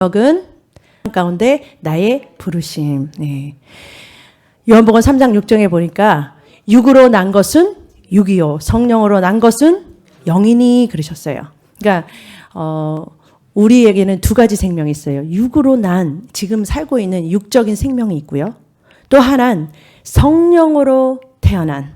적은 가운데 나의 부르심. 네. 요한복음 3장 6절에 보니까 육으로 난 것은 육이요 성령으로 난 것은 영이니 그러셨어요. 그러니까 우리에게는 두 가지 생명이 있어요. 육으로 난 지금 살고 있는 육적인 생명이 있고요. 또 하나는 성령으로 태어난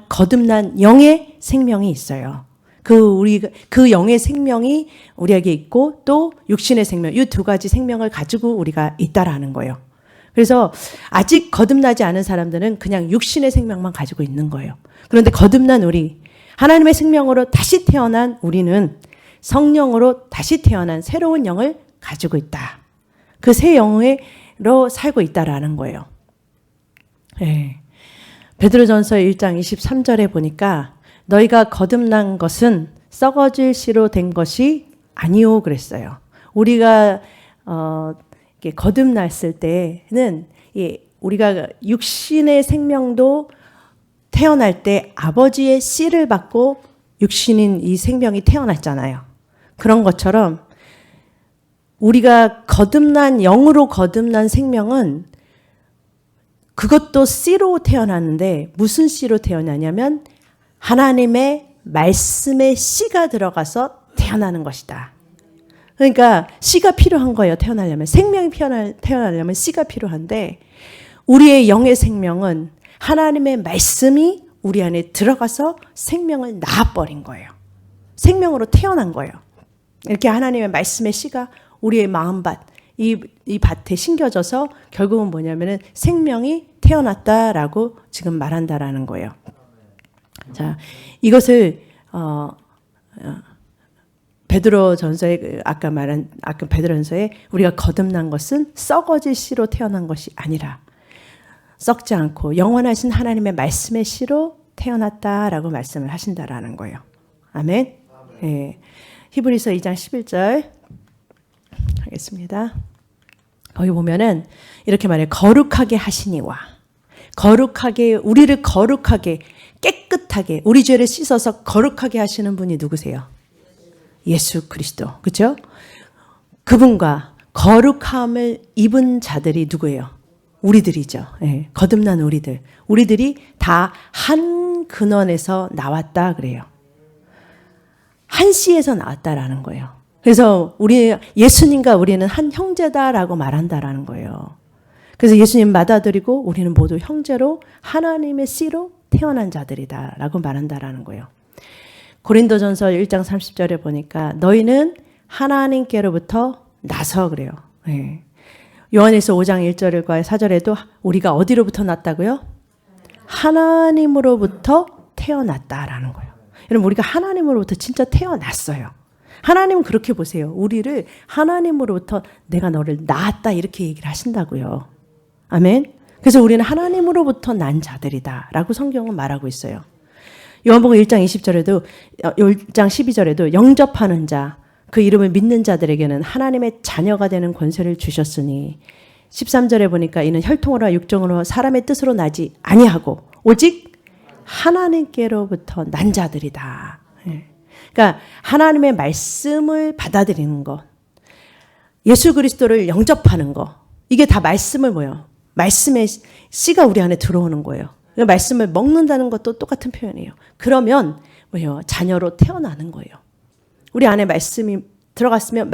거듭난 영의 생명이 있어요. 그 영의 생명이 우리에게 있고 또 육신의 생명, 이 두 가지 생명을 가지고 우리가 있다라는 거예요. 그래서 아직 거듭나지 않은 사람들은 그냥 육신의 생명만 가지고 있는 거예요. 그런데 거듭난 우리, 하나님의 생명으로 다시 태어난 우리는 성령으로 다시 태어난 새로운 영을 가지고 있다. 그 새 영으로 살고 있다라는 거예요. 네. 베드로전서 1장 23절에 보니까 너희가 거듭난 것은 썩어질 씨로 된 것이 아니오 그랬어요. 우리가 거듭났을 때는 우리가 육신의 생명도 태어날 때 아버지의 씨를 받고 육신인 이 생명이 태어났잖아요. 그런 것처럼 우리가 거듭난 영으로 거듭난 생명은 그것도 씨로 태어났는데 무슨 씨로 태어나냐면 하나님의 말씀의 씨가 들어가서 태어나는 것이다. 그러니까 씨가 필요한 거예요. 태어나려면. 생명이 태어나려면 씨가 필요한데 우리의 영의 생명은 하나님의 말씀이 우리 안에 들어가서 생명을 낳아버린 거예요. 생명으로 태어난 거예요. 이렇게 하나님의 말씀의 씨가 우리의 마음밭, 이 밭에 심겨져서 결국은 뭐냐면은 생명이 태어났다라고 지금 말한다라는 거예요. 자, 이것을 베드로전서에 아까 베드로전서에 우리가 거듭난 것은 썩어질 씨로 태어난 것이 아니라 썩지 않고 영원하신 하나님의 말씀의 씨로 태어났다라고 말씀을 하신다라는 거예요. 아멘. 네. 히브리서 2장 11절 하겠습니다. 거기 보면은 이렇게 말해요. 거룩하게 하시니와 우리를 거룩하게 깨끗하게 우리 죄를 씻어서 거룩하게 하시는 분이 누구세요? 예수 그리스도. 그렇죠? 그분과 거룩함을 입은 자들이 누구예요? 우리들이죠. 네, 거듭난 우리들이 다 한 근원에서 나왔다 그래요. 한 씨에서 나왔다라는 거예요. 그래서 예수님과 우리는 한 형제다라고 말한다라는 거예요. 그래서 예수님 받아들이고 우리는 모두 형제로 하나님의 씨로 태어난 자들이다라고 말한다라는 거예요. 고린도전서 1장 30절에 보니까 너희는 하나님께로부터 나서 그래요. 네. 요한일서 5장 1절과 4절에도 우리가 어디로부터 났다고요? 하나님으로부터 태어났다라는 거예요. 여러분 우리가 하나님으로부터 진짜 태어났어요. 하나님은 그렇게 보세요. 우리를 하나님으로부터 내가 너를 낳았다 이렇게 얘기를 하신다고요. 아멘. 그래서 우리는 하나님으로부터 난 자들이다라고 성경은 말하고 있어요. 요한복음 1장 20절에도 1장 12절에도 영접하는 자, 그 이름을 믿는 자들에게는 하나님의 자녀가 되는 권세를 주셨으니 13절에 보니까 이는 혈통으로 육정으로 사람의 뜻으로 나지 아니하고 오직 하나님께로부터 난 자들이다. 그러니까 하나님의 말씀을 받아들이는 것, 예수 그리스도를 영접하는 것, 이게 다 말씀을 뭐예요? 말씀의 씨가 우리 안에 들어오는 거예요. 말씀을 먹는다는 것도 똑같은 표현이에요. 그러면 뭐예요? 자녀로 태어나는 거예요. 우리 안에 말씀이 들어갔으면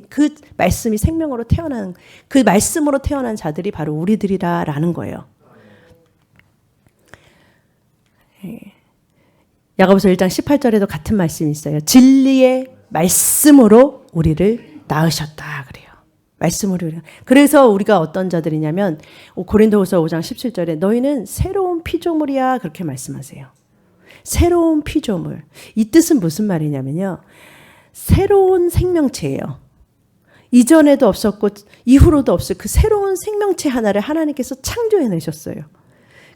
그 말씀이 생명으로 태어나는 그 말씀으로 태어난 자들이 바로 우리들이라는 거예요. 야고보서 1장 18절에도 같은 말씀이 있어요. 진리의 말씀으로 우리를 낳으셨다 그래요. 말씀으로. 그래서 우리가 어떤 자들이냐면 고린도후서 5장 17절에 너희는 새로운 피조물이야 그렇게 말씀하세요. 새로운 피조물. 이 뜻은 무슨 말이냐면요. 새로운 생명체예요. 이전에도 없었고 이후로도 없을 그 새로운 생명체 하나를 하나님께서 창조해내셨어요.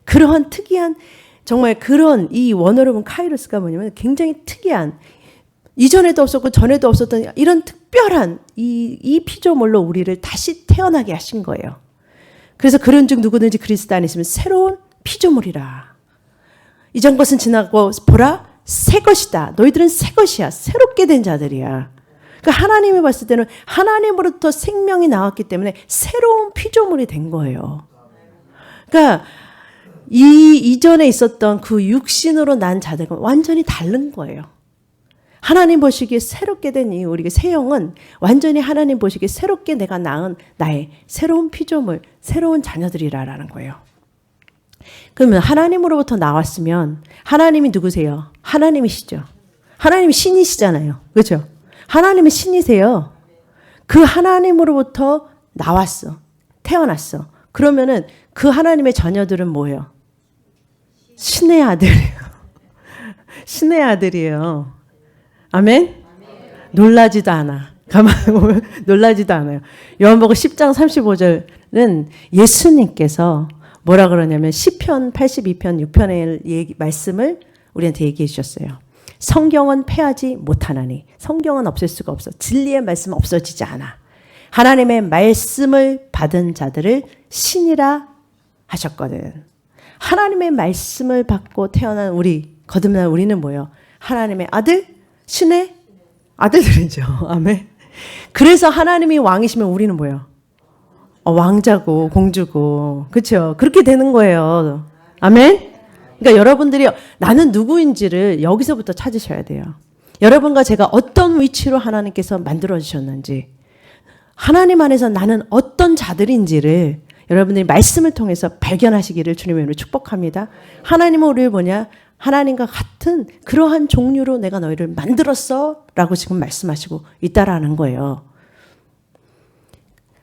그러한 특이한 정말 그런 이 원어로는 카이로스가 뭐냐면 굉장히 특이한 이전에도 없었고 전에도 없었던 이런 특별한 이 피조물로 우리를 다시 태어나게 하신 거예요. 그래서 그런즉 누구든지 그리스도 안에 있으면 새로운 피조물이라. 이전 것은 지나고 보라 새 것이다. 너희들은 새 것이야. 새롭게 된 자들이야. 그러니까 하나님이 봤을 때는 하나님으로부터 생명이 나왔기 때문에 새로운 피조물이 된 거예요. 그러니까 이전에 있었던 그 육신으로 난 자들과 완전히 다른 거예요. 하나님 보시기에 새롭게 된 이 우리 새 영은 완전히 하나님 보시기에 새롭게 내가 낳은 나의 새로운 피조물, 새로운 자녀들이라는 거예요. 그러면 하나님으로부터 나왔으면 하나님이 누구세요? 하나님이시죠. 하나님이 신이시잖아요. 그렇죠? 하나님은 신이세요. 그 하나님으로부터 나왔어. 태어났어. 그러면은 그 하나님의 자녀들은 뭐예요? 신의 아들이에요. 신의 아들이에요. 아멘? 놀라지도 않아. 가만히 보면 놀라지도 않아요. 요한복음 10장 35절은 예수님께서 뭐라 그러냐면 시편 82편 6편의 말씀을 우리한테 얘기해 주셨어요. 성경은 패하지 못하나니 성경은 없앨 수가 없어. 진리의 말씀은 없어지지 않아. 하나님의 말씀을 받은 자들을 신이라 하셨거든. 하나님의 말씀을 받고 태어난 우리, 거듭난 우리는 뭐예요? 하나님의 아들, 신의 아들들이죠. 아멘. 그래서 하나님이 왕이시면 우리는 뭐예요? 왕자고 공주고, 그렇죠? 그렇게 되는 거예요. 아멘. 그러니까 여러분들이 나는 누구인지를 여기서부터 찾으셔야 돼요. 여러분과 제가 어떤 위치로 하나님께서 만들어 주셨는지, 하나님 안에서 나는 어떤 자들인지를 여러분들이 말씀을 통해서 발견하시기를 주님의 이름으로 축복합니다. 하나님은 우리를 뭐냐? 하나님과 같은 그러한 종류로 내가 너희를 만들었어 라고 지금 말씀하시고 있다라는 거예요.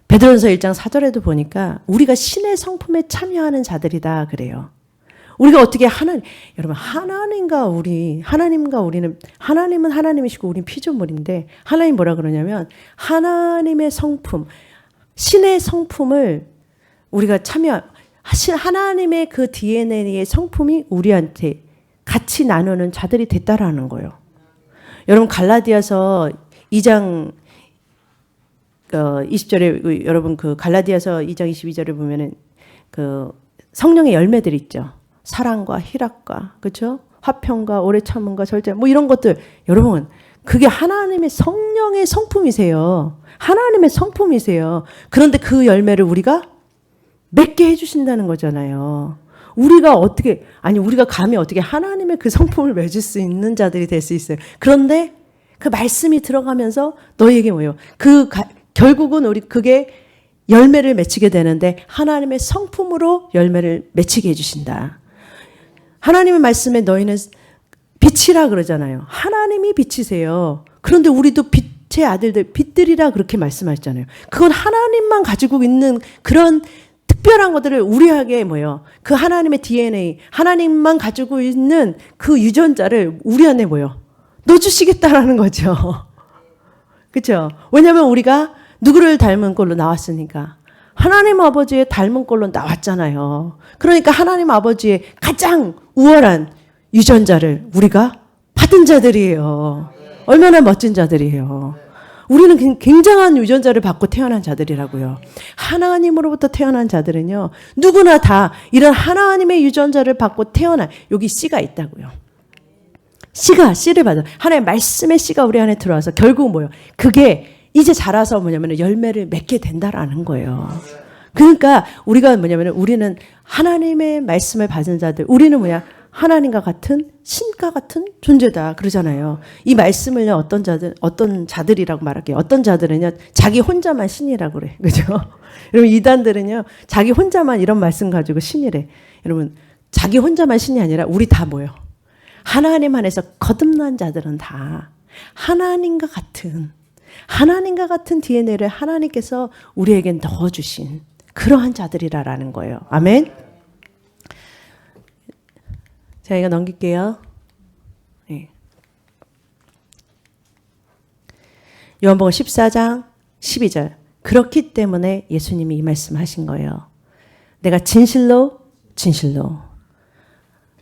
베드로전서 1장 4절에도 보니까 우리가 신의 성품에 참여하는 자들이다 그래요. 우리가 어떻게 여러분 하나님과 우리는 하나님은 하나님이시고 우리는 피조물인데 하나님 뭐라 그러냐면 하나님의 성품, 신의 성품을 우리가 하나님의 그 DNA의 성품이 우리한테 같이 나누는 자들이 됐다라는 거예요. 여러분 갈라디아서 2장 20절에 여러분 그 갈라디아서 2장 22절에 보면은 그 성령의 열매들이 있죠. 사랑과 희락과 그렇죠? 화평과 오래 참음과 절제 뭐 이런 것들 여러분 그게 하나님의 성령의 성품이세요. 하나님의 성품이세요. 그런데 그 열매를 우리가 맺게 해주신다는 거잖아요. 우리가 감히 어떻게 하나님의 그 성품을 맺을 수 있는 자들이 될 수 있어요. 그런데 그 말씀이 들어가면서 너희에게 뭐예요? 결국은 그게 열매를 맺히게 되는데 하나님의 성품으로 열매를 맺히게 해주신다. 하나님의 말씀에 너희는 빛이라 그러잖아요. 하나님이 빛이세요. 그런데 우리도 빛의 아들들, 빛들이라 그렇게 말씀하셨잖아요. 그건 하나님만 가지고 있는 그런 특별한 것들을 우리에게 그 하나님의 DNA, 하나님만 가지고 있는 그 유전자를 우리 안에 넣어주시겠다라는 거죠. 그렇죠? 왜냐하면 우리가 누구를 닮은 꼴로 나왔으니까. 하나님 아버지의 닮은 꼴로 나왔잖아요. 그러니까 하나님 아버지의 가장 우월한 유전자를 우리가 받은 자들이에요. 얼마나 멋진 자들이에요. 우리는 굉장한 유전자를 받고 태어난 자들이라고요. 하나님으로부터 태어난 자들은요. 누구나 다 이런 하나님의 유전자를 받고 태어난 여기 씨가 있다고요. 씨를 받아. 하나님의 말씀의 씨가 우리 안에 들어와서 결국 그게 이제 자라서 열매를 맺게 된다라는 거예요. 그러니까 우리가 우리는 하나님의 말씀을 받은 자들, 우리는 하나님과 같은 신과 같은 존재다 그러잖아요. 이 말씀을 어떤 자들이라고 말할게요. 어떤 자들은요 자기 혼자만 신이라고 그래, 그죠? 여러분 이단들은요 자기 혼자만 이런 말씀 가지고 신이래. 여러분 자기 혼자만 신이 아니라 우리 다 하나님 안에서 거듭난 자들은 다 하나님과 같은 DNA를 하나님께서 우리에게 넣어주신 그러한 자들이라는 거예요. 아멘. 자, 이거 넘길게요. 네. 요한복음 14장 12절. 그렇기 때문에 예수님이 이 말씀 하신 거예요. 내가 진실로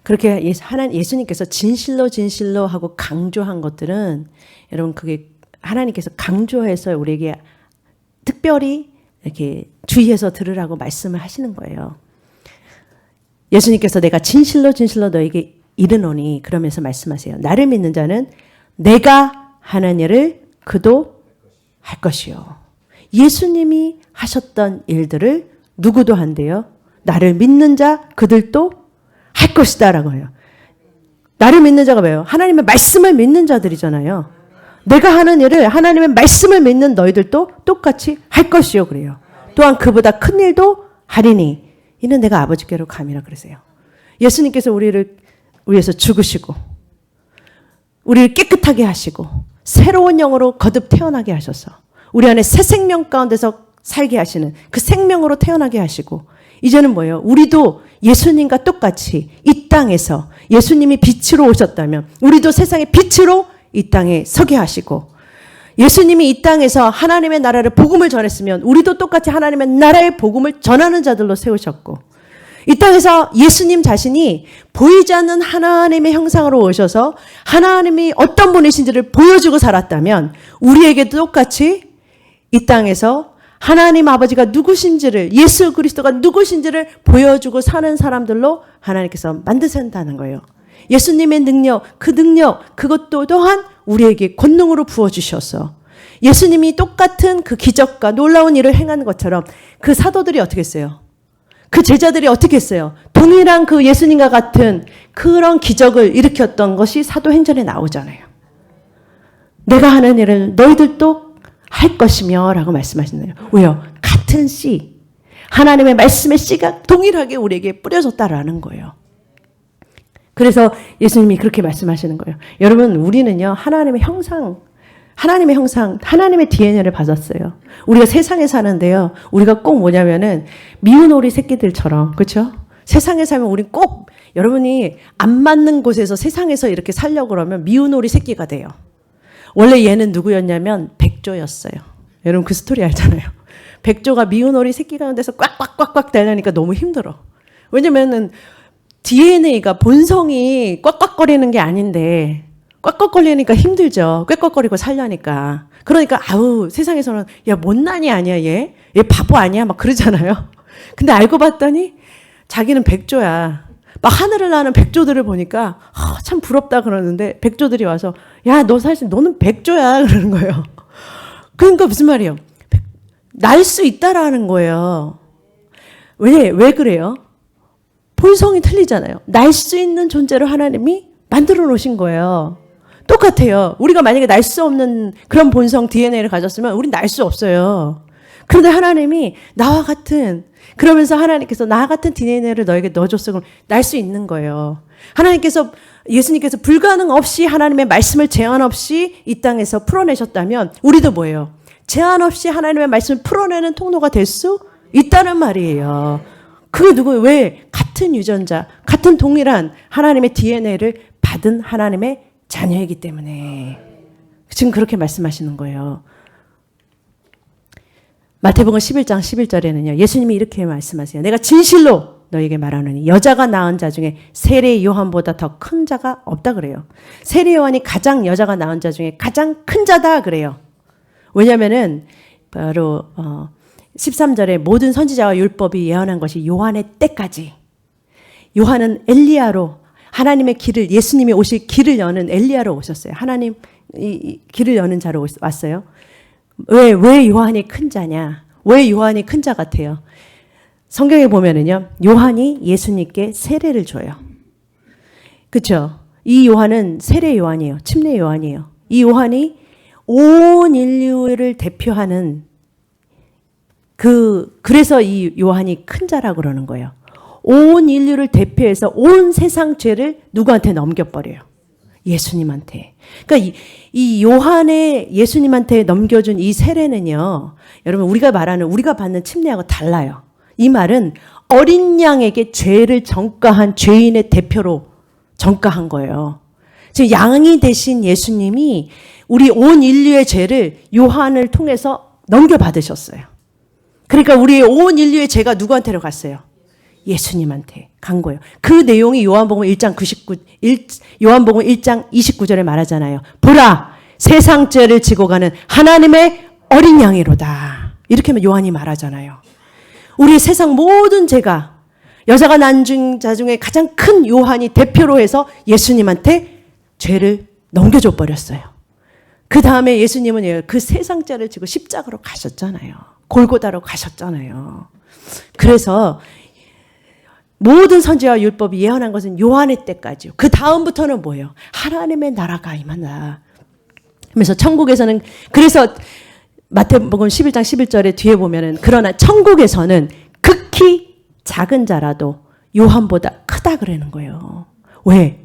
그렇게 예수님께서 진실로 하고 강조한 것들은 여러분 그게 하나님께서 강조해서 우리에게 특별히 이렇게 주의해서 들으라고 말씀을 하시는 거예요. 예수님께서 내가 진실로 너에게 이르노니 그러면서 말씀하세요. 나를 믿는 자는 내가 하는 일을 그도 할 것이요. 예수님이 하셨던 일들을 누구도 한대요. 나를 믿는 자 그들도 할 것이다 라고 해요. 나를 믿는 자가 뭐예요? 하나님의 말씀을 믿는 자들이잖아요. 내가 하는 일을 하나님의 말씀을 믿는 너희들도 똑같이 할 것이요 그래요. 또한 그보다 큰 일도 하리니 이는 내가 아버지께로 감이라 그러세요. 예수님께서 우리를 위해서 죽으시고 우리를 깨끗하게 하시고 새로운 영으로 거듭 태어나게 하셔서 우리 안에 새 생명 가운데서 살게 하시는 그 생명으로 태어나게 하시고 이제는 뭐예요? 우리도 예수님과 똑같이 이 땅에서 예수님이 빛으로 오셨다면 우리도 세상의 빛으로 이 땅에 서게 하시고 예수님이 이 땅에서 하나님의 나라를 복음을 전했으면 우리도 똑같이 하나님의 나라의 복음을 전하는 자들로 세우셨고 이 땅에서 예수님 자신이 보이지 않는 하나님의 형상으로 오셔서 하나님이 어떤 분이신지를 보여주고 살았다면 우리에게도 똑같이 이 땅에서 하나님 아버지가 누구신지를 예수 그리스도가 누구신지를 보여주고 사는 사람들로 하나님께서 만드신다는 거예요. 예수님의 능력, 그 능력 그것도 또한 우리에게 권능으로 부어주셔서 예수님이 똑같은 그 기적과 놀라운 일을 행한 것처럼 그 사도들이 어떻게 했어요? 그 제자들이 어떻게 했어요? 동일한 그 예수님과 같은 그런 기적을 일으켰던 것이 사도행전에 나오잖아요. 내가 하는 일을 너희들도 할 것이며 라고 말씀하시네요. 왜요? 같은 씨, 하나님의 말씀의 씨가 동일하게 우리에게 뿌려졌다라는 거예요. 그래서 예수님이 그렇게 말씀하시는 거예요. 여러분 우리는요 하나님의 형상, 하나님의 DNA를 받았어요. 우리가 세상에 사는데요. 우리가 꼭 뭐냐면은 미운 오리 새끼들처럼 그렇죠? 세상에 살면 우린 꼭 여러분이 안 맞는 곳에서 세상에서 이렇게 살려고 그러면 미운 오리 새끼가 돼요. 원래 얘는 누구였냐면 백조였어요. 여러분 그 스토리 알잖아요. 백조가 미운 오리 새끼 가운데서 꽉꽉꽉꽉 달려니까 너무 힘들어. 왜냐면은 DNA가 본성이 꽉꽉거리는 게 아닌데 꽉꽉거리니까 힘들죠. 꽉꽉거리고 살려니까. 그러니까 아우 세상에서는 야 못난이 아니야 얘 바보 아니야 막 그러잖아요. 근데 알고 봤더니 자기는 백조야. 막 하늘을 나는 백조들을 보니까 참 부럽다 그러는데 백조들이 와서 야 너 사실 너는 백조야 그러는 거예요. 그러니까 무슨 말이에요? 날 수 있다라는 거예요. 왜 그래요? 본성이 틀리잖아요. 날 수 있는 존재로 하나님이 만들어 놓으신 거예요. 똑같아요. 우리가 만약에 날 수 없는 그런 본성 DNA를 가졌으면 우린 날 수 없어요. 그런데 하나님이 나와 같은 그러면서 하나님께서 나와 같은 DNA를 너에게 넣어줬어. 그럼 날 수 있는 거예요. 예수님께서 불가능 없이 하나님의 말씀을 제한 없이 이 땅에서 풀어내셨다면 우리도 뭐예요? 제한 없이 하나님의 말씀을 풀어내는 통로가 될 수 있다는 말이에요. 그게 왜? 같은 유전자, 같은 동일한 하나님의 DNA를 받은 하나님의 자녀이기 때문에 지금 그렇게 말씀하시는 거예요. 마태복음 11장 11절에는요. 예수님이 이렇게 말씀하세요. 내가 진실로 너에게 말하노니 여자가 낳은 자 중에 세례 요한보다 더 큰 자가 없다 그래요. 세례 요한이 가장 여자가 낳은 자 중에 가장 큰 자다 그래요. 왜냐면은 바로 13절에 모든 선지자와 율법이 예언한 것이 요한의 때까지. 요한은 엘리야로 하나님의 길을 예수님이 오실 길을 여는 엘리야로 오셨어요. 하나님 이 길을 여는 자로 왔어요. 왜 요한이 큰 자냐? 왜 요한이 큰 자 같아요? 성경에 보면은요. 요한이 예수님께 세례를 줘요. 그렇죠? 이 요한은 세례 요한이에요. 침례 요한이에요. 이 요한이 온 인류를 대표하는 그래서 이 요한이 큰 자라고 그러는 거예요. 온 인류를 대표해서 온 세상 죄를 누구한테 넘겨버려요? 예수님한테. 그러니까 이 요한의 예수님한테 넘겨준 이 세례는요. 여러분 우리가 받는 침례하고 달라요. 이 말은 어린 양에게 죄를 전가한 죄인의 대표로 전가한 거예요. 지금 양이 되신 예수님이 우리 온 인류의 죄를 요한을 통해서 넘겨받으셨어요. 그러니까 우리 온 인류의 죄가 누구한테로 갔어요? 예수님한테 간 거예요. 그 내용이 요한복음 1장 29절에 말하잖아요. 보라, 세상 죄를 지고 가는 하나님의 어린 양이로다. 이렇게 하면 요한이 말하잖아요. 우리 세상 모든 죄가 여자가 낳은 자 중에 가장 큰 요한이 대표로 해서 예수님한테 죄를 넘겨줘 버렸어요. 그 다음에 예수님은 그 세상자를 지고 십자가로 가셨잖아요. 골고다로 가셨잖아요. 그래서 모든 선지와 율법이 예언한 것은 요한의 때까지요. 그 다음부터는 뭐예요? 하나님의 나라가 임한다. 그래서 천국에서는, 그래서 마태복음 11장 11절에 뒤에 보면은, 그러나 천국에서는 극히 작은 자라도 요한보다 크다 그러는 거예요. 왜?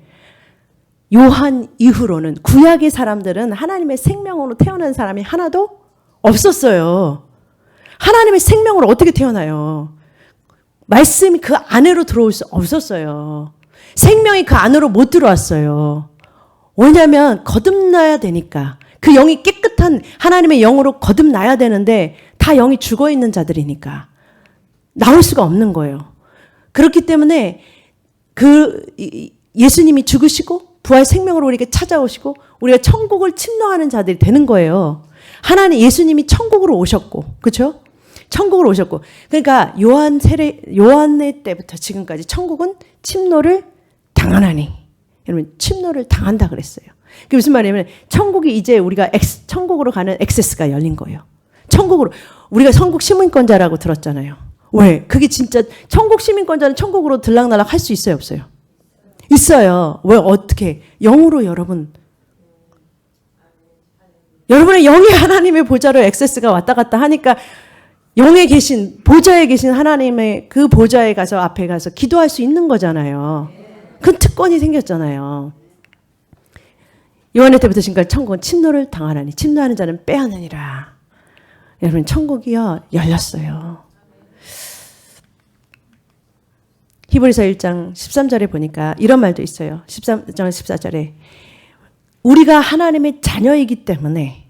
요한 이후로는 구약의 사람들은 하나님의 생명으로 태어난 사람이 하나도 없었어요. 하나님의 생명으로 어떻게 태어나요? 말씀이 그 안으로 들어올 수 없었어요. 생명이 그 안으로 못 들어왔어요. 왜냐하면 거듭나야 되니까. 그 영이 깨끗한 하나님의 영으로 거듭나야 되는데 다 영이 죽어있는 자들이니까 나올 수가 없는 거예요. 그렇기 때문에 예수님이 죽으시고 부활 생명으로 우리에게 찾아오시고 우리가 천국을 침노하는 자들이 되는 거예요. 하나님 예수님이 천국으로 오셨고, 그렇죠? 천국으로 오셨고, 그러니까 요한의 때부터 지금까지 천국은 침노를 당하나니, 여러분 침노를 당한다 그랬어요. 그게 무슨 말이냐면 천국이 이제 우리가 천국으로 가는 액세스가 열린 거예요. 천국으로 우리가 천국 시민권자라고 들었잖아요. 왜? 그게 진짜 천국 시민권자는 천국으로 들락날락 할 수 있어요, 없어요? 있어요. 왜? 어떻게? 영으로 여러분의 영이 하나님의 보좌로 액세스가 왔다 갔다 하니까 영에 계신, 보좌에 계신 하나님의 그 보좌에 가서 앞에 가서 기도할 수 있는 거잖아요. 그 특권이 생겼잖아요. 요한의 때부터 지금까지 천국은 침노를 당하나니 침노하는 자는 빼앗느니라. 여러분 천국이요 열렸어요. 히브리서 1장 13절에 보니까 이런 말도 있어요. 13장 14절에 우리가 하나님의 자녀이기 때문에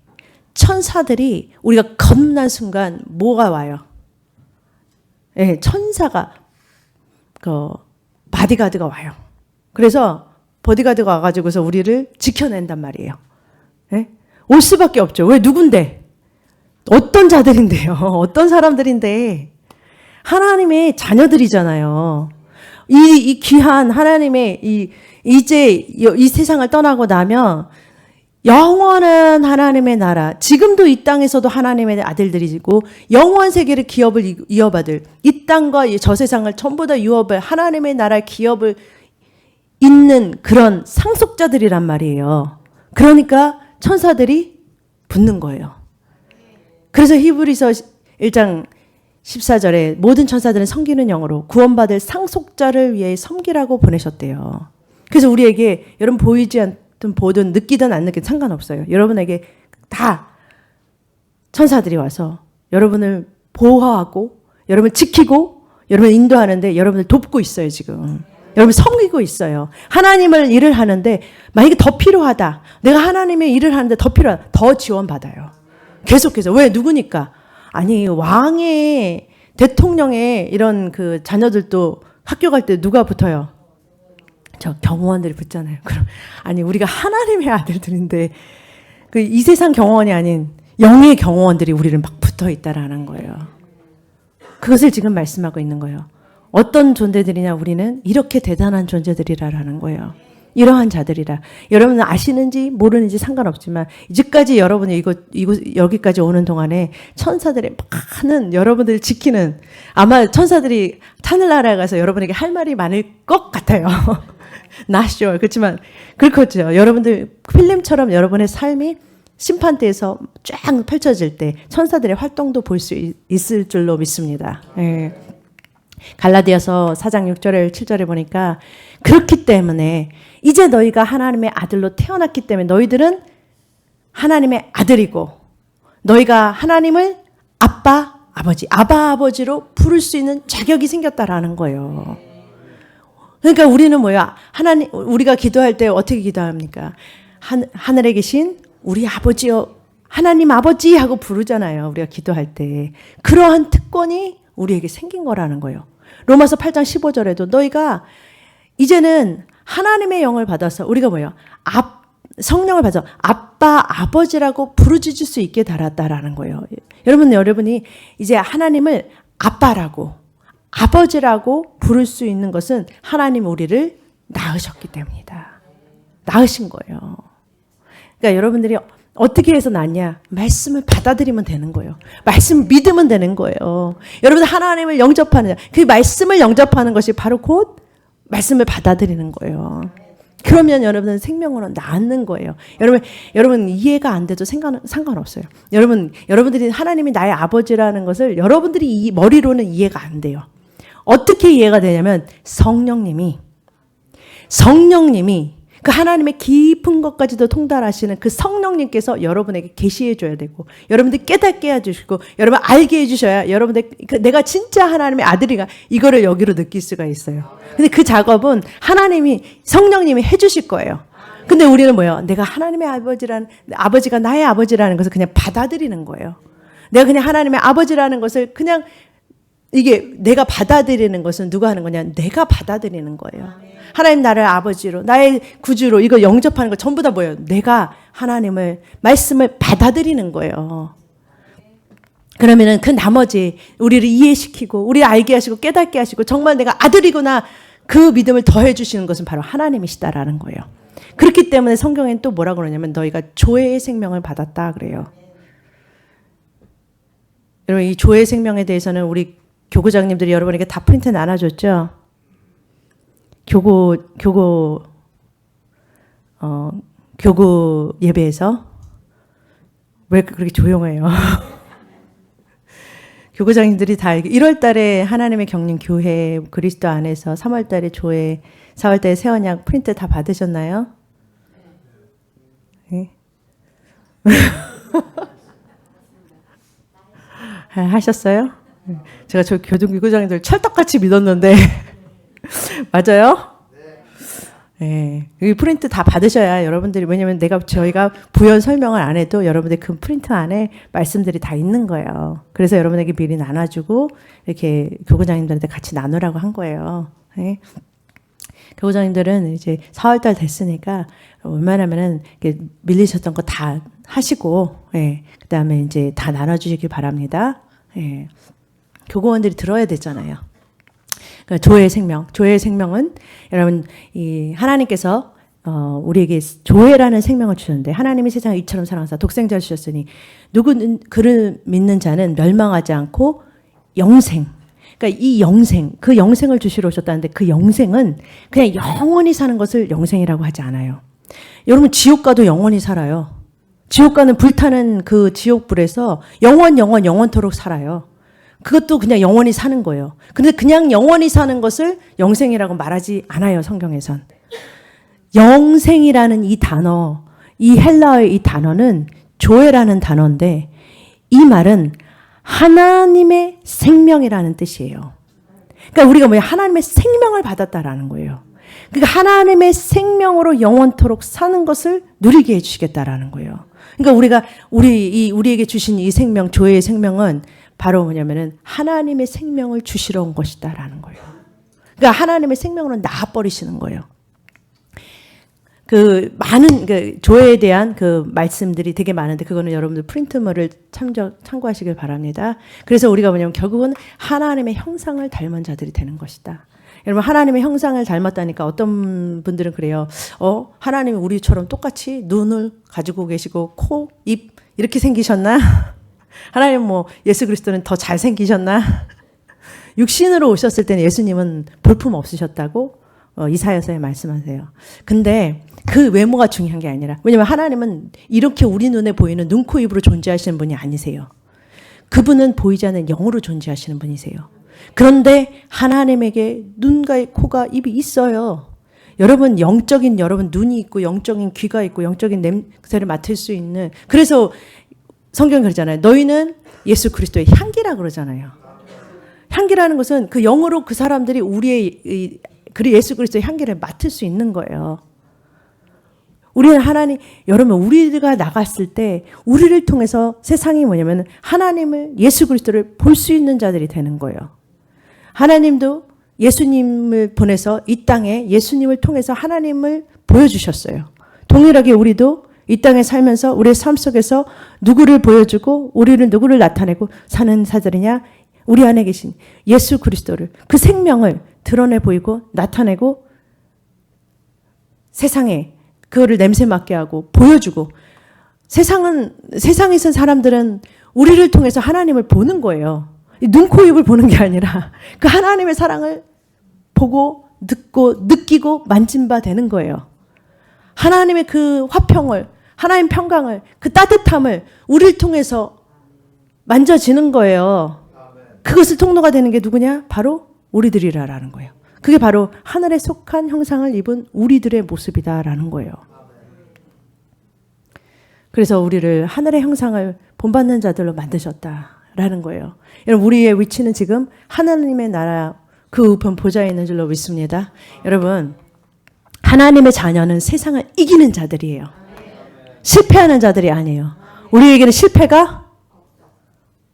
천사들이 우리가 겁난 순간 뭐가 와요? 네, 천사가 바디가드가 와요. 그래서 보디가드가 와가지고서 우리를 지켜낸단 말이에요. 네? 올 수밖에 없죠. 왜? 누군데? 어떤 자들인데요? 어떤 사람들인데? 하나님의 자녀들이잖아요. 이 귀한 하나님의 이제 이 세상을 떠나고 나면 영원한 하나님의 나라, 지금도 이 땅에서도 하나님의 아들들이고 영원 세계를 기업을 이어받을 이 땅과 저 세상을 전부 다 유업을 하나님의 나라의 기업을 있는 그런 상속자들이란 말이에요. 그러니까 천사들이 붙는 거예요. 그래서 히브리서 1장 14절에 모든 천사들은 섬기는 영으로 구원받을 상속자를 위해 섬기라고 보내셨대요. 그래서 우리에게 여러분 보이지 않든 보든 느끼든 안 느끼든 상관없어요. 여러분에게 다 천사들이 와서 여러분을 보호하고 여러분을 지키고 여러분을 인도하는데 여러분을 돕고 있어요 지금. 여러분 섬기고 있어요. 하나님을 일을 하는데 만약에 더 필요하다. 내가 하나님의 일을 하는데 더 필요하다. 더 지원받아요. 계속해서. 왜? 누구니까? 아니 왕의 대통령의 이런 그 자녀들도 학교 갈 때 누가 붙어요? 저 경호원들이 붙잖아요. 그럼 아니 우리가 하나님의 아들들인데 그 이 세상 경호원이 아닌 영의 경호원들이 우리를 막 붙어 있다라는 거예요. 그것을 지금 말씀하고 있는 거예요. 어떤 존재들이냐? 우리는 이렇게 대단한 존재들이라는 거예요. 이러한 자들이라. 여러분은 아시는지 모르는지 상관없지만 이제까지 여러분이 여기까지 오는 동안에 천사들의 많은 여러분들을 지키는 아마 천사들이 하늘나라에 가서 여러분에게 할 말이 많을 것 같아요. Not sure. 그렇지만 그렇죠. 여러분들 필름처럼 여러분의 삶이 심판대에서 쫙 펼쳐질 때 천사들의 활동도 볼 수 있을 줄로 믿습니다. 예. 갈라디아서 4장 6절에 7절에 보니까 그렇기 때문에 이제 너희가 하나님의 아들로 태어났기 때문에 너희들은 하나님의 아들이고 너희가 하나님을 아빠, 아버지로 부를 수 있는 자격이 생겼다라는 거예요. 그러니까 우리는 뭐야? 우리가 기도할 때 어떻게 기도합니까? 하늘에 계신 우리 아버지요, 하나님 아버지 하고 부르잖아요. 우리가 기도할 때. 그러한 특권이 우리에게 생긴 거라는 거예요. 로마서 8장 15절에도 너희가 이제는 하나님의 영을 받아서 우리가 뭐예요? 성령을 받아서 아빠, 아버지라고 부르짖을 수 있게 달았다라는 거예요. 여러분이 이제 하나님을 아빠라고, 아버지라고 부를 수 있는 것은 하나님 우리를 낳으셨기 때문이다. 낳으신 거예요. 그러니까 여러분들이 어떻게 해서 낫냐? 말씀을 받아들이면 되는 거예요. 말씀 믿으면 되는 거예요. 여러분 하나님을 영접하는 그 말씀을 영접하는 것이 바로 곧 말씀을 받아들이는 거예요. 그러면 여러분은 생명으로 낫는 거예요. 여러분 이해가 안 돼도 상관없어요. 여러분들이 하나님이 나의 아버지라는 것을 여러분들이 이 머리로는 이해가 안 돼요. 어떻게 이해가 되냐면 성령님이 그 하나님의 깊은 것까지도 통달하시는 그 성령님께서 여러분에게 계시해 줘야 되고 여러분들 깨닫게 해주시고 여러분 알게 해주셔야 여러분들 내가 진짜 하나님의 아들이가 이거를 여기로 느낄 수가 있어요. 근데 그 작업은 성령님이 해주실 거예요. 근데 우리는 뭐예요? 내가 하나님의 아버지가 나의 아버지라는 것을 그냥 받아들이는 거예요. 내가 그냥 하나님의 아버지라는 것을 그냥 이게 내가 받아들이는 것은 누가 하는 거냐? 내가 받아들이는 거예요. 하나님 나를 아버지로 나의 구주로 이거 영접하는 거 전부 다 뭐예요? 내가 하나님을 말씀을 받아들이는 거예요. 그러면은 그 나머지 우리를 이해시키고 우리를 알게 하시고 깨닫게 하시고 정말 내가 아들이구나 그 믿음을 더해 주시는 것은 바로 하나님이시다라는 거예요. 그렇기 때문에 성경에는 또 뭐라고 그러냐면 너희가 조회의 생명을 받았다 그래요. 여러분 이 조회의 생명에 대해서는 우리 교구장님들이 여러분에게 다 프린트 나눠줬죠? 교구 예배에서 왜 그렇게 조용해요? 교구장님들이 다 1월 달에 하나님의 경륜 교회 그리스도 안에서 3월 달에 조회, 4월 달에 새 언약 프린트 다 받으셨나요? 네? 하셨어요? 제가 저 교구장님들 찰떡같이 믿었는데 맞아요? 네. 이 프린트 다 받으셔야 여러분들이 왜냐면 저희가 부연 설명을 안 해도 여러분들 그 프린트 안에 말씀들이 다 있는 거예요. 그래서 여러분에게 미리 나눠주고 이렇게 교구장님들한테 같이 나누라고 한 거예요. 네. 교구장님들은 이제 4월달 됐으니까 웬만하면은 밀리셨던 거 다 하시고, 예. 그 다음에 이제 다 나눠주시기 바랍니다. 예. 교구원들이 들어야 되잖아요. 그러니까 조회의 생명은 여러분 이 하나님께서 우리에게 조회라는 생명을 주셨는데 하나님이 세상을 이처럼 사랑하사 독생자를 주셨으니 누구는 그를 믿는 자는 멸망하지 않고 영생. 그러니까 이 그 영생을 주시러 오셨다는데 그 영생은 그냥 영원히 사는 것을 영생이라고 하지 않아요. 여러분 지옥 가도 영원히 살아요. 지옥 가는 불타는 그 지옥불에서 영원토록 살아요. 그것도 그냥 영원히 사는 거예요. 근데 그냥 영원히 사는 것을 영생이라고 말하지 않아요, 성경에선. 영생이라는 이 단어, 이 헬라어의 이 단어는 조회라는 단어인데 이 말은 하나님의 생명이라는 뜻이에요. 그러니까 우리가 뭐야? 하나님의 생명을 받았다라는 거예요. 그러니까 하나님의 생명으로 영원토록 사는 것을 누리게 해주시겠다라는 거예요. 그러니까 우리에게 주신 이 생명, 조회의 생명은 바로 뭐냐면은 하나님의 생명을 주시러 온 것이다라는 거예요. 그러니까 하나님의 생명으로 낳아버리시는 거예요. 그 조회에 대한 그 말씀들이 되게 많은데 그거는 여러분들 프린트물을 참고하시길 바랍니다. 그래서 우리가 뭐냐면 결국은 하나님의 형상을 닮은 자들이 되는 것이다. 여러분 하나님의 형상을 닮았다니까 어떤 분들은 그래요. 하나님이 우리처럼 똑같이 눈을 가지고 계시고 코, 입 이렇게 생기셨나? 하나님 예수 그리스도는 더 잘생기셨나? 육신으로 오셨을 때는 예수님은 볼품 없으셨다고 이사야서에 말씀하세요. 근데 그 외모가 중요한 게 아니라 왜냐하면 하나님은 이렇게 우리 눈에 보이는 눈, 코, 입으로 존재하시는 분이 아니세요. 그분은 보이지 않는 영으로 존재하시는 분이세요. 그런데 하나님에게 눈과 코가 입이 있어요. 여러분 여러분 눈이 있고 영적인 귀가 있고 영적인 냄새를 맡을 수 있는 그래서 성경이 그러잖아요. 너희는 예수 그리스도의 향기라 그러잖아요. 향기라는 것은 그 영으로 그 사람들이 우리의 예수 그리스도의 향기를 맡을 수 있는 거예요. 우리는 여러분 우리가 나갔을 때 우리를 통해서 세상이 뭐냐면 하나님을 예수 그리스도를 볼 수 있는 자들이 되는 거예요. 하나님도 예수님을 보내서 이 땅에 예수님을 통해서 하나님을 보여주셨어요. 동일하게 우리도 이 땅에 살면서 우리의 삶 속에서 누구를 보여주고 우리는 누구를 나타내고 사는 사들이냐? 우리 안에 계신 예수 그리스도를 그 생명을 드러내 보이고 나타내고 세상에 그거를 냄새 맡게 하고 보여주고 세상에 있는 사람들은 우리를 통해서 하나님을 보는 거예요. 눈, 코, 입을 보는 게 아니라 그 하나님의 사랑을 보고 듣고 느끼고 만진 바 되는 거예요. 하나님의 그 화평을, 하나님 평강을, 그 따뜻함을 우리를 통해서 만져지는 거예요. 그것을 통로가 되는 게 누구냐? 바로 우리들이라는 거예요. 그게 바로 하늘에 속한 형상을 입은 우리들의 모습이다라는 거예요. 그래서 우리를 하늘의 형상을 본받는 자들로 만드셨다라는 거예요. 여러분, 우리의 위치는 지금 하나님의 나라 그 우편 보좌에 있는 줄로 믿습니다. 여러분, 하나님의 자녀는 세상을 이기는 자들이에요. 실패하는 자들이 아니에요. 우리에게는 실패가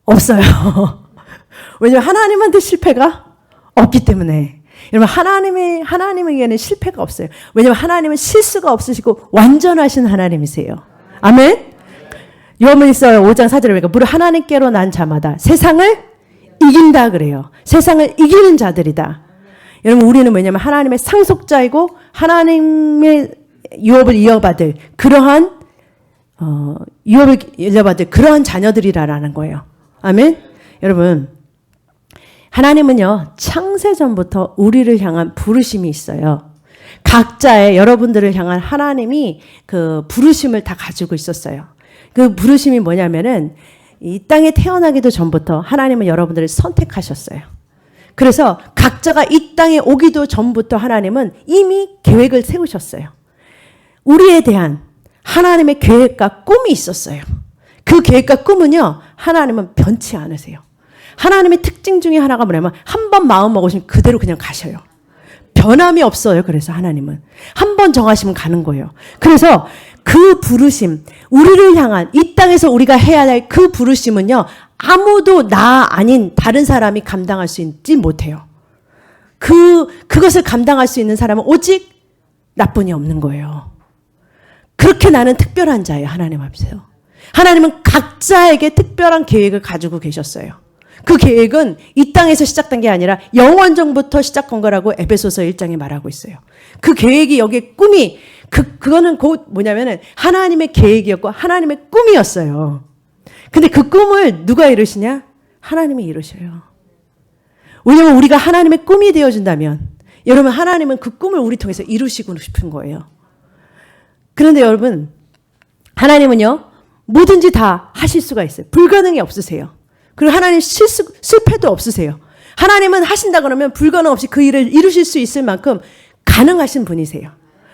없어요. 왜냐하면 하나님한테 실패가 없기 때문에. 여러분, 하나님에게는 실패가 없어요. 왜냐하면 하나님은 실수가 없으시고 완전하신 하나님이세요. 아멘? 요한일서 5장 4절에 보니까 무릇 하나님께로 난 자마다 세상을 이긴다 그래요. 세상을 이기는 자들이다. 여러분, 우리는 왜냐하면 하나님의 상속자이고 하나님의 유업을 이어받을 그러한 그러한 자녀들이라는 거예요. 아멘? 여러분, 하나님은요, 창세전부터 우리를 향한 부르심이 있어요. 각자의 여러분들을 향한 하나님이 그 부르심을 다 가지고 있었어요. 그 부르심이 뭐냐면은 이 땅에 태어나기도 전부터 하나님은 여러분들을 선택하셨어요. 그래서 각자가 이 땅에 오기도 전부터 하나님은 이미 계획을 세우셨어요. 우리에 대한 하나님의 계획과 꿈이 있었어요. 그 계획과 꿈은요, 하나님은 변치 않으세요. 하나님의 특징 중에 하나가 뭐냐면 한 번 마음 먹으시면 그대로 그냥 가셔요. 변함이 없어요. 그래서 하나님은 한 번 정하시면 가는 거예요. 그래서 그 부르심, 우리를 향한 이 땅에서 우리가 해야 할 그 부르심은요, 아무도 나 아닌 다른 사람이 감당할 수 있지 못해요. 그것을 감당할 수 있는 사람은 오직 나뿐이 없는 거예요. 그렇게 나는 특별한 자예요. 하나님 앞에서. 하나님은 각자에게 특별한 계획을 가지고 계셨어요. 그 계획은 이 땅에서 시작된 게 아니라 영원전부터 시작한 거라고 에베소서 1장에 말하고 있어요. 그 계획이 여기에 꿈이 그거는 곧 뭐냐면은 하나님의 계획이었고 하나님의 꿈이었어요. 근데 그 꿈을 누가 이루시냐? 하나님이 이루셔요. 왜냐면 우리가 하나님의 꿈이 되어준다면 여러분, 하나님은 그 꿈을 우리 통해서 이루시고 싶은 거예요. 그런데 여러분, 하나님은요, 뭐든지 다 하실 수가 있어요. 불가능이 없으세요. 그리고 하나님 실패도 없으세요. 하나님은 하신다 그러면 불가능 없이 그 일을 이루실 수 있을 만큼 가능하신 분이세요.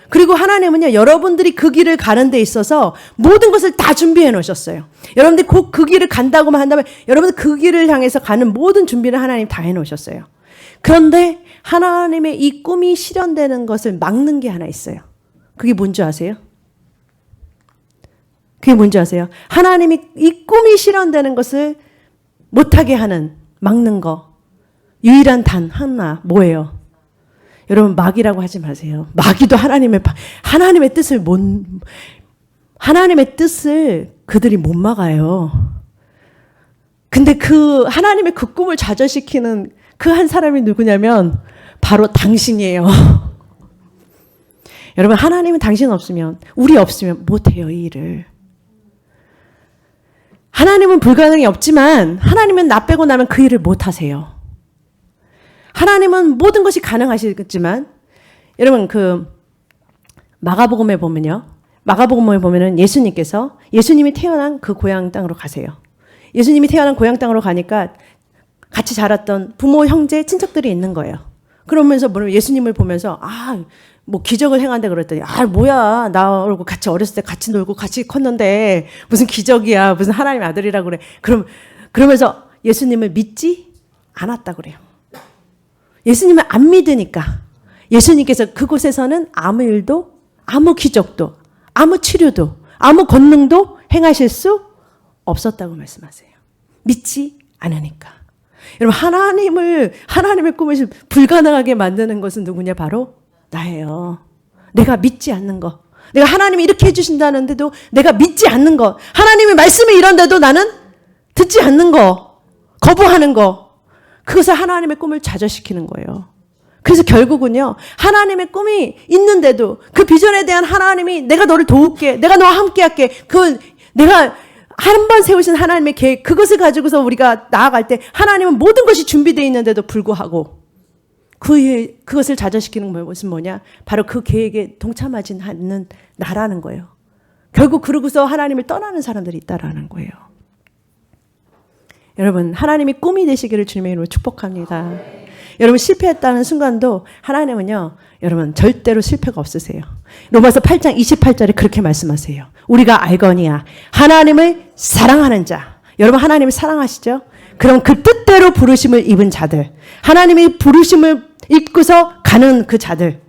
그리고 하나님은요, 여러분들이 그 길을 가는 데 있어서 모든 것을 다 준비해 놓으셨어요. 여러분들이 곧 그 길을 간다고만 한다면 여러분들 그 길을 향해서 가는 모든 준비를 하나님 다 해 놓으셨어요. 그런데 하나님의 이 꿈이 실현되는 것을 막는 게 하나 있어요. 그게 뭔지 아세요? 그게 뭔지 아세요? 하나님이 이 꿈이 실현되는 것을 못하게 하는, 막는 거, 유일한 단 하나, 뭐예요? 여러분, 마귀라고 하지 마세요. 마귀도 하나님의 뜻을 그들이 못 막아요. 근데 그 하나님의 그 꿈을 좌절시키는 그 한 사람이 누구냐면 바로 당신이에요. 여러분, 하나님은 당신 없으면, 우리 없으면 못해요, 이 일을. 하나님은 불가능이 없지만 하나님은 나 빼고 나면 그 일을 못하세요. 하나님은 모든 것이 가능하시겠지만, 여러분, 그 마가복음에 보면은 예수님이 태어난 그 고향 땅으로 가세요. 예수님이 태어난 고향 땅으로 가니까 같이 자랐던 부모, 형제, 친척들이 있는 거예요. 그러면서 예수님을 보면서 뭐 기적을 행한다 그랬더니 뭐야, 나하고 같이 어렸을 때 같이 놀고 같이 컸는데 무슨 기적이야, 무슨 하나님의 아들이라고 그래. 그러면서 예수님을 믿지 않았다 그래요. 예수님을 안 믿으니까 예수님께서 그곳에서는 아무 일도, 아무 기적도, 아무 치료도, 아무 권능도 행하실 수 없었다고 말씀하세요. 믿지 않으니까. 여러분, 하나님의 꿈을 불가능하게 만드는 것은 누구냐? 바로 나예요. 내가 믿지 않는 거. 내가 하나님이 이렇게 해주신다는데도 내가 믿지 않는 거. 하나님의 말씀이 이런데도 나는 듣지 않는 거. 거부하는 거. 그것을 하나님의 꿈을 좌절시키는 거예요. 그래서 결국은요, 하나님의 꿈이 있는데도 그 비전에 대한 하나님이 내가 너를 도울게, 내가 너와 함께 할게, 내가 한 번 세우신 하나님의 계획, 그것을 가지고서 우리가 나아갈 때 하나님은 모든 것이 준비되어 있는데도 불구하고 그것을 좌절시키는 것은 뭐냐? 바로 그 계획에 동참하지 않는 나라는 거예요. 결국 그러고서 하나님을 떠나는 사람들이 있다라는 거예요. 여러분, 하나님이 꿈이 되시기를 주님의 이름으로 축복합니다. 여러분, 실패했다는 순간도 하나님은요, 여러분 절대로 실패가 없으세요. 로마서 8장 28절에 그렇게 말씀하세요. 우리가 알거니와 하나님을 사랑하는 자. 여러분, 하나님을 사랑하시죠? 그럼 그 뜻대로 부르심을 입은 자들, 하나님이 부르심을 입고서 가는 그 자들,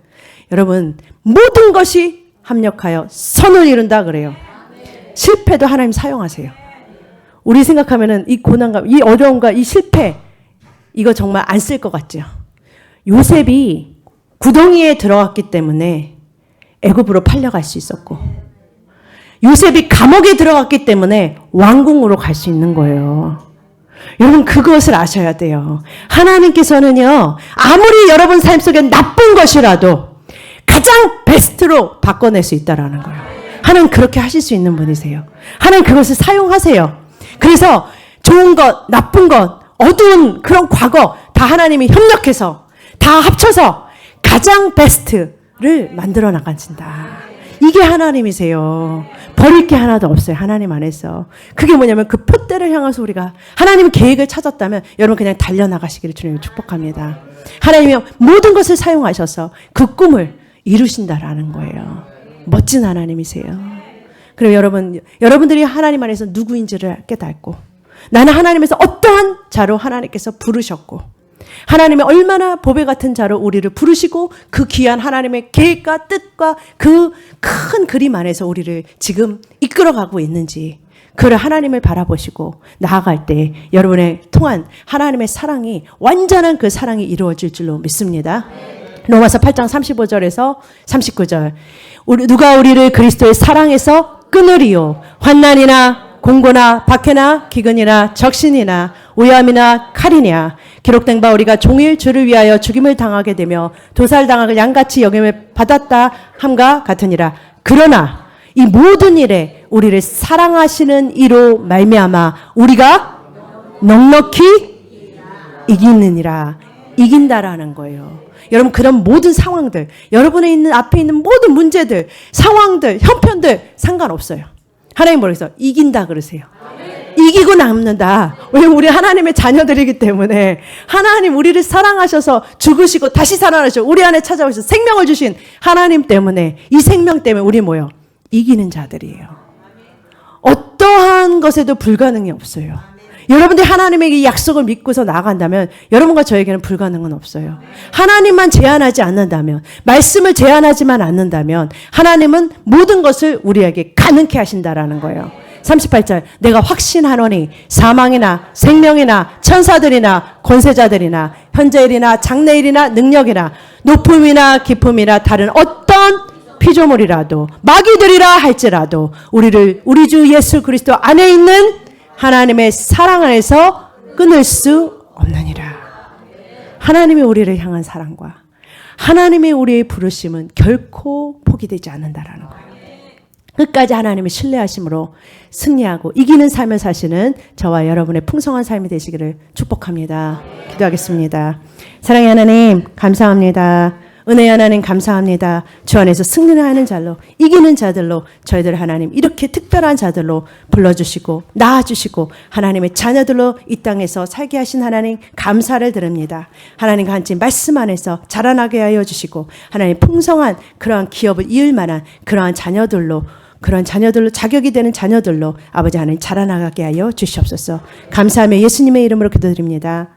여러분 모든 것이 합력하여 선을 이룬다 그래요. 실패도 하나님 사용하세요. 우리 생각하면은 이 고난감, 이 어려움과 이 실패, 이거 정말 안 쓸 것 같죠? 요셉이 구덩이에 들어갔기 때문에 애굽으로 팔려갈 수 있었고, 요셉이 감옥에 들어갔기 때문에 왕궁으로 갈 수 있는 거예요. 여러분, 그것을 아셔야 돼요. 하나님께서는요, 아무리 여러분 삶 속에 나쁜 것이라도 가장 베스트로 바꿔낼 수 있다라는 거예요. 하나님 그렇게 하실 수 있는 분이세요. 하나님 그것을 사용하세요. 그래서 좋은 것, 나쁜 것, 어두운 그런 과거 다 하나님이 협력해서 다 합쳐서 가장 베스트를 만들어 나가신다. 이게 하나님이세요. 버릴 게 하나도 없어요. 하나님 안에서. 그게 뭐냐면 그 표대를 향해서 우리가 하나님의 계획을 찾았다면 여러분 그냥 달려나가시기를 주님을 축복합니다. 하나님이 모든 것을 사용하셔서 그 꿈을 이루신다라는 거예요. 멋진 하나님이세요. 그리고 여러분들이 하나님 안에서 누구인지를 깨닫고, 나는 하나님에서 어떠한 자로 하나님께서 부르셨고, 하나님의 얼마나 보배 같은 자로 우리를 부르시고 그 귀한 하나님의 계획과 뜻과 그 큰 그림 안에서 우리를 지금 이끌어가고 있는지, 그를 하나님을 바라보시고 나아갈 때 여러분의 통한 하나님의 사랑이, 완전한 그 사랑이 이루어질 줄로 믿습니다. 로마서 8장 35절에서 39절, 누가 우리를 그리스도의 사랑에서 끊으리요? 환난이나 공고나 박해나 기근이나 적신이나 오염이나 칼이냐? 기록된 바 우리가 종일 주를 위하여 죽임을 당하게 되며 도살당하고 양같이 여김을 받았다 함과 같으니라. 그러나 이 모든 일에 우리를 사랑하시는 이로 말미암아 우리가 넉넉히 이기느니라. 이긴다라는 거예요. 여러분, 그런 모든 상황들, 여러분의 있는 앞에 있는 모든 문제들, 상황들, 형편들 상관없어요. 하나님 뭐라서 이긴다 그러세요. 이기고 남는다. 왜냐면 우리 하나님의 자녀들이기 때문에 하나님 우리를 사랑하셔서 죽으시고 다시 살아나셔서 우리 안에 찾아오셔서 생명을 주신 하나님 때문에, 이 생명 때문에 우리 뭐요? 이기는 자들이에요. 어떠한 것에도 불가능이 없어요. 여러분들이 하나님에게 이 약속을 믿고서 나아간다면 여러분과 저에게는 불가능은 없어요. 하나님만 제한하지 않는다면, 말씀을 제한하지만 않는다면 하나님은 모든 것을 우리에게 가능케 하신다라는 거예요. 38절, 내가 확신하노니 사망이나 생명이나 천사들이나 권세자들이나 현재일이나 장래일이나 능력이나 높음이나 깊음이나 다른 어떤 피조물이라도 마귀들이라 할지라도 우리를 우리 주 예수 그리스도 안에 있는 하나님의 사랑 안에서 끊을 수 없느니라. 하나님이 우리를 향한 사랑과 하나님의 우리의 부르심은 결코 포기되지 않는다라는 거예요. 끝까지 하나님을 신뢰하심으로 승리하고 이기는 삶을 사시는 저와 여러분의 풍성한 삶이 되시기를 축복합니다. 기도하겠습니다. 사랑의 하나님 감사합니다. 은혜의 하나님 감사합니다. 주 안에서 승리하는 자로, 이기는 자들로 저희들 하나님 이렇게 특별한 자들로 불러주시고 낳아주시고 하나님의 자녀들로 이 땅에서 살게 하신 하나님 감사를 드립니다. 하나님과 같이 말씀 안에서 자라나게 하여 주시고 하나님 풍성한 그러한 기업을 이을 만한 그러한 자녀들로, 그런 자녀들로, 자격이 되는 자녀들로 아버지 하나님 자라나가게 하여 주시옵소서. 감사하며 예수님의 이름으로 기도드립니다.